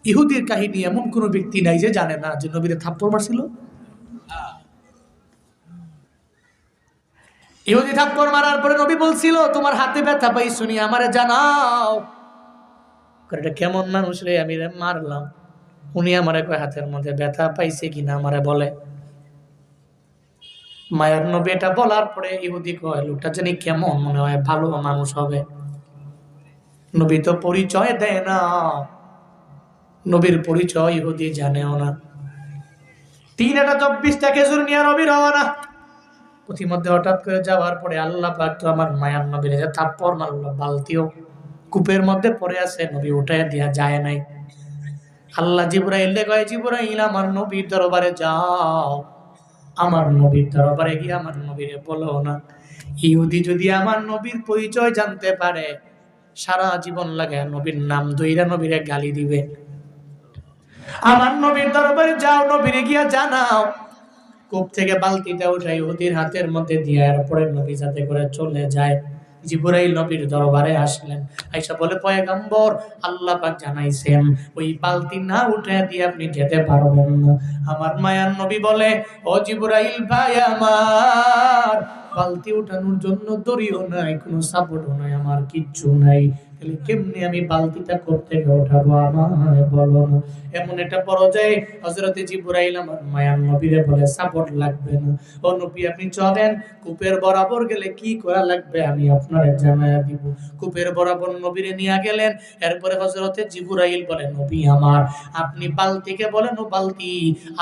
ইহুদির কাহিনী এমন কোনো ব্যক্তি নাই যে জানে না যে নবীরে থাপ্পড় মারছিল। ইহুদি থাপ্পড় মারার পরে নবী বলছিল, তোমার হাতে ব্যথা পাইছো নি, আমারে জানাও। এটা কেমন মানুষ রে, আমি রে মারলাম, উনি আমারে কয় হাতের মধ্যে ব্যথা পাইছে কিনা আমারে বলে। মায়ের নবী এটা বলার পরে ইহুদি কয়, লোকটা জানি কেমন, মনে হয় ভালো মানুষ হবে। নবী তো পরিচয় দেয় না, নবীর পরিচয় ইহুদি জানেও না। 324টা খেজুর নিয়ে নবী রওনা। প্রতিমধ্যে হঠাৎ করে যাওয়ার পরে আল্লাহ পাক তো আমার মায়ার নবীর যে থাপ্পড় মারলো, বালতিও কূপের মধ্যে পড়ে আছে, নবী উঠায় দিয়া যায় নাই। আল্লাহ জিবরাইল কয়, জিবরাইল আমার নবীর দরবারে যাও, আমার নবীর দরবারে গিয়ে আমার নবীরে বলো না, ইহুদি যদি আমার নবীর পরিচয় জানতে পারে সারা জীবন লাগে নবীর নাম ধইরা নবীরে গালি দিবে। আমার নবীর দরবারে যাও, নবীরে গিয়া জানাও। কূপ থেকে বালতিটা উঠাই ইহুদির হাতের মধ্যে দিয়ে এরপরে নবী যাতে করে চলে যায়। জিবরাইল নবীর দরবারে আসলেন, আয়েশা বলে, পয়গম্বর আল্লাহ পাক জানাইছেন ওই বালতি না উঠে দিয়ে আপনি যেতে পারবেন না। আমার মায়ার নবী বলে, ও জিবরাইল ভাই আমার, বালতি উঠানোর জন্য দড়িও নাই, কোনো সাপোর্টও নাই, আমার কিচ্ছু নাই, তাহলে কেমনি আমি বালতিটা কূপ থেকে উঠাবো, আমায় বলো না। এমন একটা পর্যায়ে হযরতে জিবরাইল আমার মায়ার নবীরে বলে, সাপোর্ট লাগবে না, ও নবী আপনি চলেন, কূপের বরাবর গেলে কি করা লাগবে আমি আপনারে জানায়া দিব। কূপের বরাবর নবীরে নিয়ে গেলেন। এরপরে হযরতে জিবরাইল বলে, নবী আমার, আপনি বালতিকে বলেন ও বালতি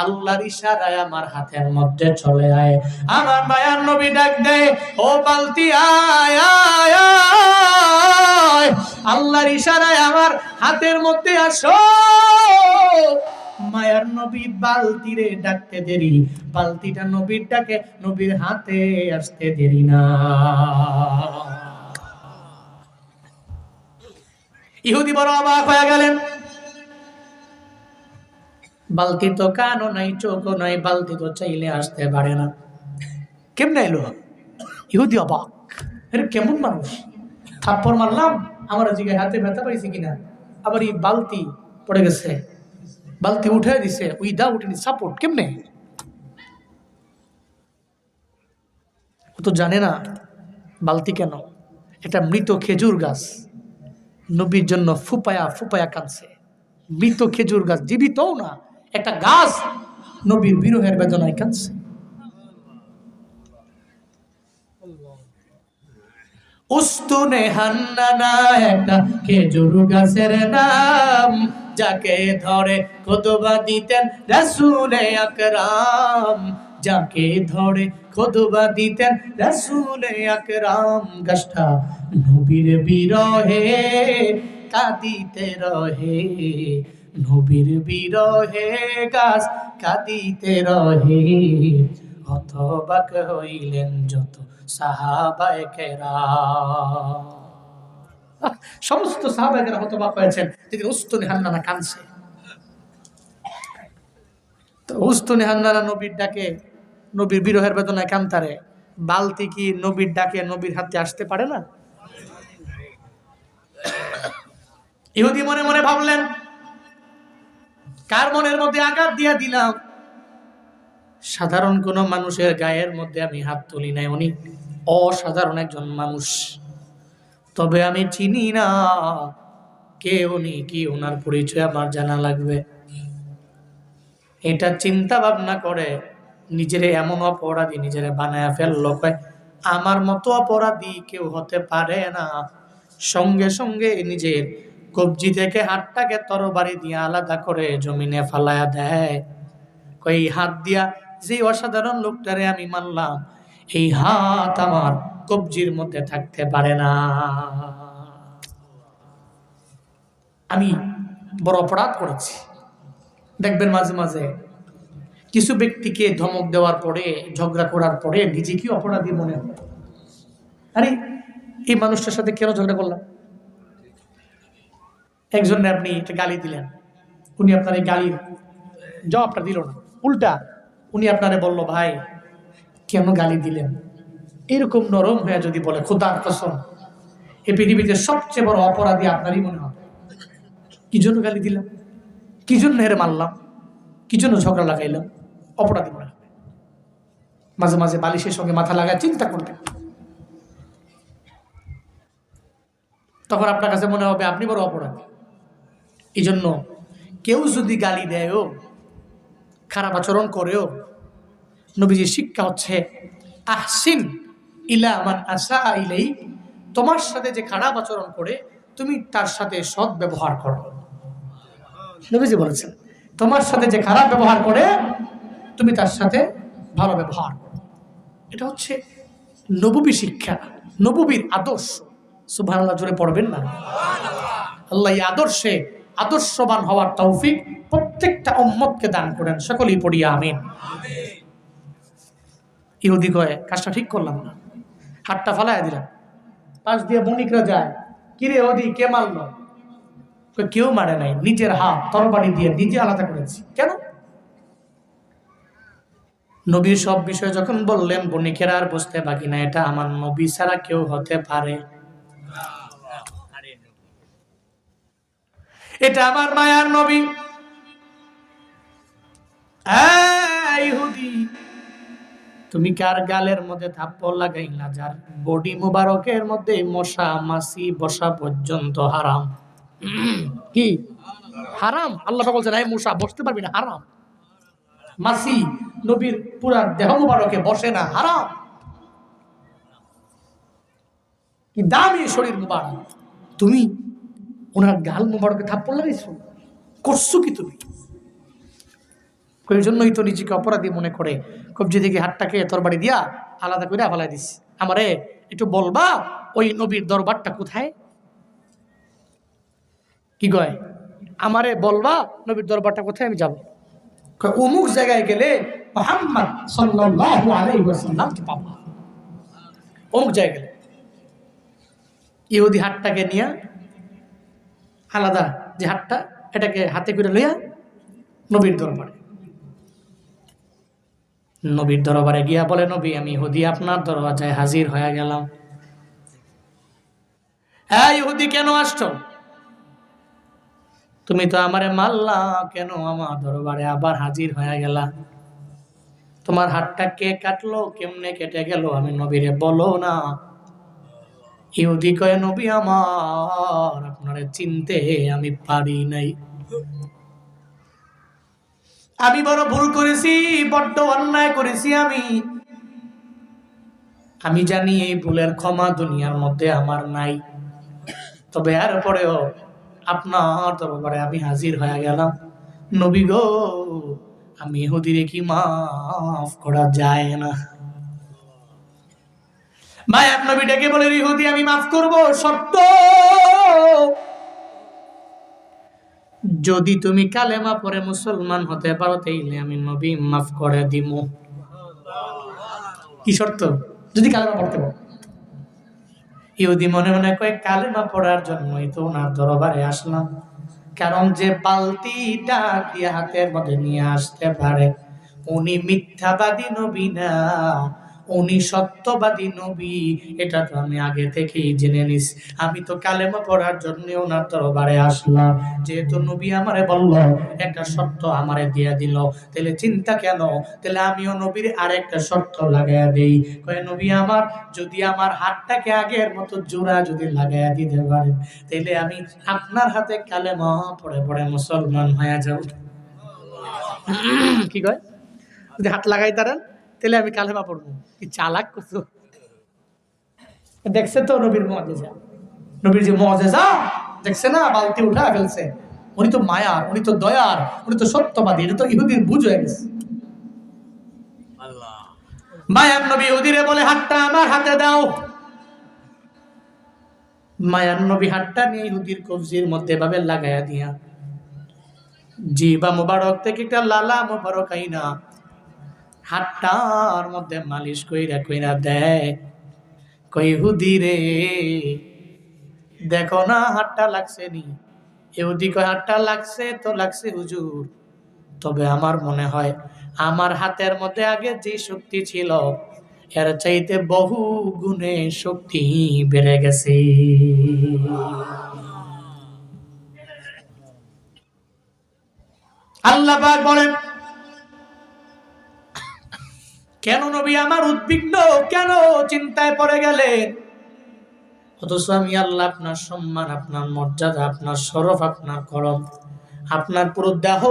আল্লাহর ইশারায় আমার হাতের মধ্যে চলে আয়। আমার মায়ার নবী ডাক দেয়, ও বালতি আয় আয় আয়, আল্লাহর ইশারায় আমার হাতের মধ্যে আসো। মায়ার নবী বালতিরে ডাকতে দেরি, বালতিটা নবীর ডাকে নবীর হাতে আসতে দেরি না। ইহুদি বড় অবাক হয়ে গেলেন, বালতি তো কানও নাই চোখও নাই, বালতি তো চাইলে আসতে পারে না, কেমনে এলো? ইহুদি অবাক, এর কেমন মানুষ, থাপ্পড় মারলাম আমার জিগায় হাতে ব্যথা পাইছে কিনা, আবার এই বালতি পড়ে গেছে, বালতি উঠে দিছে, উইদাউট এনি সাপোর্ট, কেমনে? ও তো জানে না বালতি কেন, এটা মৃত খেজুর গাছ, নবীর জন্য ফুপায়া ফুপায়া কাঁদছে। মৃত খেজুর গাছ, জীবিতও না, একটা গাছ নবীর বিরহের বেদনায় কাঁদছে। উস্তুনে হান্নানা একটা খেজুর গাছের নাম, যাকে ধরে খুতবা দিতেন রাসূলে আকরাম, যাকে ধরে খুতবা দিতেন রাসূলে আকরাম। গাছটা নবীর বিরহে কাঁদিতে রহে, নবীর বিরহে গাছ কাঁদিতে রহে। হতবাক হইলেন যত সাহাবায়ে কেরাম, সমস্ত সাহাবায়ে কেরাম হতবাক হয়েছেন যেদিন উস্তুনে হান্নানা কাঁদছে। তো উস্তুনে হান্নানা নবীর ডাকে, নবীর বিরহের বেদনায় কান্তারে, বালতি কি নবীর ডাকে নবীর হাতে আসতে পারে না? ইহুদি মনে মনে ভাবলেন, কার মনের মধ্যে আঘাত দিয়া দিলাম, সাধারণ কোন মানুষের গায়ের মধ্যে আমি হাত তুলি নাই, উনি অসাধারণ একজন মানুষ, তবে আমি চিনি না কে উনি, কি ওনার পরিচয় আমার জানা লাগবে। এটা চিন্তা ভাবনা করে নিজের এমন অপরাধী নিজের বানায়া ফেললো, আমার মতো অপরাধী কেউ হতে পারে না। সঙ্গে সঙ্গে নিজের কবজি থেকে হাতটাকে তরবারি দিয়ে আলাদা করে জমিনে ফালায়া দেয়। এই হাত দিয়া যে অসাধারণ লোকটারে আমি মানলাম, এই হাত আমার কবজির মধ্যে থাকতে পারে না। আমি বড় অপরাধ করেছি। দেখবেন মাঝে মাঝে কিছু ব্যক্তিকে ধমক দেওয়ার পরে, ঝগড়া করার পরে নিজেকে অপরাধী মনে হয়, আরে এই মানুষটার সাথে কেন ঝগড়া করলাম। একজনে আপনি একটা গালি দিলেন, উনি আপনার এই গালির জবাবটা দিল না, উল্টা উনি আপনারে বলল, ভাই কেন গালি দিলেন। এরকম নরম হয়ে যদি বলে, খোদার কসম এই পৃথিবীতে সবচেয়ে বড় অপরাধী আপনারই মনে হয়, কি জন্য গালি দিলাম। কি জন্য হেরে মারলাম, কি জন্য ঝগড়া লাগাইলাম, অপরাধী মনে হবে। মাঝে মাঝে বালিশের সঙ্গে মাথা লাগায় চিন্তা করবেন, তখন আপনার কাছে মনে হবে আপনি বড় অপরাধী। এই জন্য কেউ যদি গালি দেয়ও, খারাপ আচরণ করেও, নবীজির শিক্ষা হচ্ছে আহসিন ইলা মান আসা ইলাই, তোমার সাথে যে খারাপ আচরণ করে তুমি তার সাথে সৎ ব্যবহার করো। নবীজি বলেছেন তোমার সাথে যে খারাপ ব্যবহার করে তুমি তার সাথে ভালো ব্যবহার করো। এটা হচ্ছে নববী শিক্ষা, নববীর আদর্শ। সুবহানাল্লাহ জোরে পড়বেন না? আল্লাহ এই আদর্শে আদর্শবান হওয়ার তৌফিক প্রত্যেকটা উম্মতকে দান করেন, সকলেই পড়ি আমিন। ইহুদি কয় কাজটা ঠিক করলাম না, হাতটা ফালাইয়া দিলাম, পাশ দিয়ে বণিকরা যায়, কিরে ওদি কে মারলো? কেউ মারে নাই, নিজের হাত তরবারি দিয়ে নিজে আলাদা করেছি। কেন? নবীর সব বিষয় যখন বললেন, বণিকেরা আর বুঝতে বাকি না এটা আমার নবী ছাড়া কেউ হতে পারে, এটা আমার মায়ার নবী। ইহুদি তুমি কার গালের মধ্যে থাপ্পড় লাগাইলা, যার বডি মুবারকের মধ্যে মশা মাছি বসা পর্যন্ত হারাম। কি হারাম? আল্লাহ বলছেন এই মশা বসতে পারবি না, হারাম। মাছি নবীর পুরা দেহ মুবারকে বসে না, হারাম। কি দামি শরীর মুবারক, তুমি ওনার গাল মুবারকে থাপ্পড় লাগাইছো, করছো কি তুমি? ওই জন্যই তো নিজেকে অপরাধী মনে করে কবজি থেকে হাতটাকে তরবারি দিয়া আলাদা করে ফালাই দিস। আমারে একটু বলবা ওই নবীর দরবারটা কোথায়? কি কয়? আমারে বলবা নবীর দরবারটা কোথায়, আমি যাব। অমুক জায়গায় গেলে মুহাম্মদ সাল্লাল্লাহু আলাইহি ওয়াসাল্লামকে পাবা, অমুক জায়গায় গেলে। ইহুদি হাতটাকে নিয়ে আলাদা যে হাতটা, এটাকে হাতে করে লইয়া নবীর দরবারে, নবীর দরবারে গিয়া বলে, নবী আমি ইহুদি আপনার দরওয়াজায় হাজির হয়ে গেলাম। হ্যাঁ ইহুদি কেন আসছো? তুমি তো আমারে মারলা, কেন আমার দরবারে আবার হাজির হয়ে গেলা? তোমার হাতটা কে কাটলো, কেমনে কেটে গেল, আমি নবীরে বলো না। ইহুদি কয়, নবী আমার আপনারে চিনতে আমি পারি নাই, আমি বড় ভুল করেছি, বড্ড অন্যায় করেছি। আমি জানি এই ভুলের ক্ষমা দুনিয়ার মধ্যে আমার নাই, তবে এরপরেও আপনার দরবারে আমি হাজির হয়ে গেলাম। নবী গো, আমি ইহুদিরে কি মাফ করা যায় না? মায়ার নবী ডেকে বলে, ইহুদি আমি মাফ করব, শর্ত যদি তুমি কালেমা পড়ে মুসলমান হতে পারো, তাইলে আমি নবী মাফ করে দিব। কি শর্ত? যদি কালেমা পড়তে পারো। ইহুদি মনে মনে কয়, কালেমা পড়ার জন্যই তো ওনার দরবারে আসলাম, কারণ যে বালতিটা দিয়ে হাতের মধ্যে নিয়ে আসতে পারে উনি মিথ্যাবাদী নবী না, উনি সত্যবাদী নবী, এটা তো আমি আগে থেকেই জেনে নিস। আমি তো কালেমা পড়ার জন্য ওনার দরবারে আসলাম, যেহেতু নবী আমারে বলল, একটা শর্ত আমারে দিয়ে দিল, তাহলে চিন্তা কেন? তাহলে আমিও নবীর আরেকটা শর্ত লাগাইয়া দেই। কয়, নবী আমার যদি আমার হাতটাকে আগের মতো জোড়া যদি লাগাইয়া দিতে পারেন, তাহলে আমি আপনার হাতে কালেমা পড়ে পড়ে মুসলমান হয়ে যাব। কি কয়? যদি হাত লাগাই তারেন তাহলে আমি কালেমা পড়বো। কি চালাক কত! দেখছে তো নবীর মুআজিজা, নবীর যে মুআজিজা দেখছে না, বালতি উঠা ফেলছে। উনি তো মায়ার, উনি তো দয়ার, উনি তো সত্যবাদী। এটা তো ইহুদির বুঝ হয়ে গেছে। মায়ার নবী ইহুদিরে বলে, হাতটা আমার হাতে দাও। মায়ার নবী হাতটা নিয়ে ইহুদির কবজির মধ্যে ভাবে লাগাইয়া দিয়া জিবা মুবারক থেকে একটা লালা মুবারক আইনা হাতটার মধ্যে মালিশ কইরা কইরা দেয়। কই, ইহুদি রে দেখো না হাতটা লাগছে নি? ইহুদি কয়, হাতটা লাগছে তো লাগছে হুজুর, তবে আমার মনে হয় আমার হাতের মধ্যে আগে যে শক্তি ছিল এর চাইতে বহু গুণে শক্তি বেড়ে গেছে। আল্লাহ পাক বলেন, কেন নবী আমার উদ্বিগ্ন, কেন চিন্তায় পড়ে গেলেন? অথচ আমি আল্লাহ আপনার সম্মান, আপনার মর্যাদা, আপনার শরফ, আপনার করম, আপনার পুরো দেহ